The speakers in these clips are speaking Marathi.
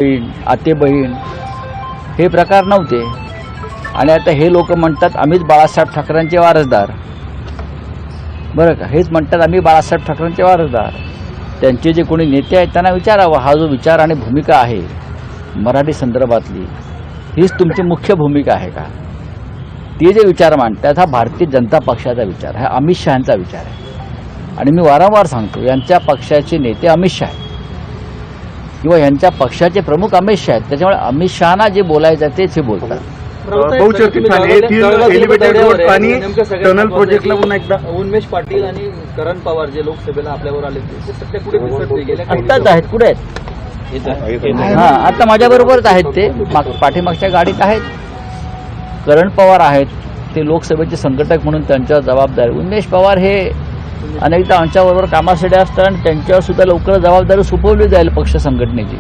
बहीण आते बहीण हे प्रकार नव्हते. आणि आता हे लोक म्हणतात आम्हीच बाळासाहेब ठाकरेंचे वारसदार. बरं का, हेच म्हणतात आम्ही बाळासाहेब ठाकरेंचे वारसदार. त्यांचे जे कोणी नेते आहेत त्यांना विचारावं, हा जो विचार आणि भूमिका आहे मराठी संदर्भातली, हीच तुमची मुख्य भूमिका आहे का? ते जे विचार मांडतात हा भारतीय जनता पक्षाचा विचार आहे, अमित शहांचा विचार आहे. आणि मी वारंवार सांगतो, यांच्या पक्षाचे नेते अमित शहा आहेत किंवा यांच्या पक्षाचे प्रमुख अमित शहा आहेत. त्याच्यामुळे अमित शहाना जे बोलायचं आहे तेच हे बोलतात. बहुचर्चित एलिव्हेटेड रोड आणि टनल प्रोजेक्टला पुन्हा एकदा उन्मेष पाटील आणि करण पवार जे लोकसभेला आपल्यावर आले ते सध्या कुठे विसरले गेले? आत्ताच आहेत, कुठे आहेत? हां, आता माझ्याबरोबरच आहेत. ते पाठीमागच्या गाडीत आहेत. करण पवार आहेत, ते लोकसभेचे संघटक म्हणून त्यांच्यावर जबाबदारी. उन्मेष पवार हे अनेकदा आमच्याबरोबर कामासाठी असतात आणि त्यांच्यावर सुद्धा लवकर जबाबदारी सोपवली जाईल पक्ष संघटनेची.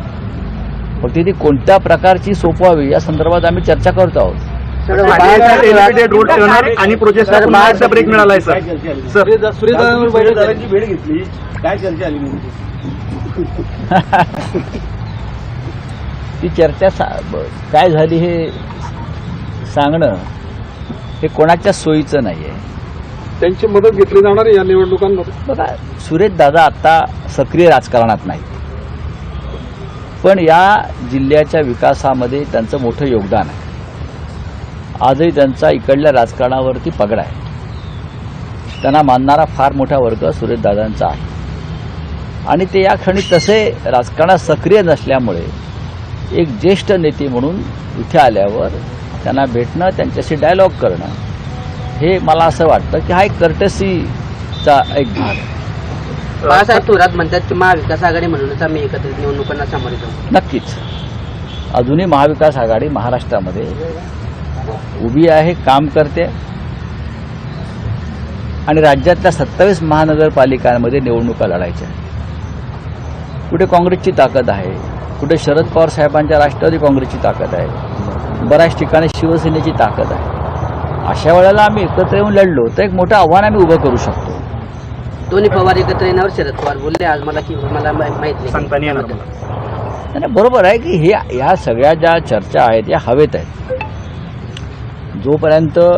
फक्त ती कोणत्या प्रकारची सोपवावी या संदर्भात आम्ही चर्चा करतो आहोत. एलिव्हेटेड रोड टनल आणि प्रोजेक्टला पुन्हा एकदा ब्रेक मिळालाय सर. सुरेशदादांची भेट घेतली, काय चर्चा आली? ती चर्चा काय झाली हे सांगणं हे कोणाच्या सोयीचं नाही आहे. त्यांची मदत घेतली जाणार या निवडणुकांमध्ये. बघा, सुरेश दादा आत्ता सक्रिय राजकारणात नाही, पण या जिल्ह्याच्या विकासामध्ये त्यांचं मोठं योगदान आहे. आजही त्यांचा इकडल्या राजकारणावरती पगडा आहे. त्यांना मानणारा फार मोठा वर्ग सुरेशदादांचा आहे. आणि ते या क्षणी तसे राजकारणात सक्रिय नसल्यामुळे एक ज्येष्ठ नेते म्हणून इथे आल्यावर त्यांना भेटणं, त्यांच्याशी डायलॉग करणं, हे मला असं वाटतं की हा एक कर्टसीचा एक भाग आहे. बाळासाहेब थोरात म्हणतात की महाविकास आघाडी म्हणूनच आम्ही एकत्रित निवडणुकांना सामोरे जाऊ. नक्कीच अजूनही महाविकास आघाडी महाराष्ट्रामध्ये उभी आहे, काम करते. आणि राज्यातल्या 27 महानगरपालिकांमध्ये निवडणुका लढायच्या. कुठे काँग्रेसची ताकद आहे, कुठे शरद पवार साहेबांच्या राष्ट्रवादी काँग्रेसची ताकद आहे, बऱ्याच ठिकाणी शिवसेनेची ताकद आहे. अशा वेळेला आम्ही एकत्र येऊन लढलो तर एक मोठं आव्हान आम्ही उभं करू शकतो. दोन्ही पवार एकत्र येण्यावर शरद पवार बोलले आज मला की मला माहित नाही. नाही, बरोबर आहे की ह्या सगळ्या ज्या चर्चा आहेत या हवेत आहेत. जोपर्यंत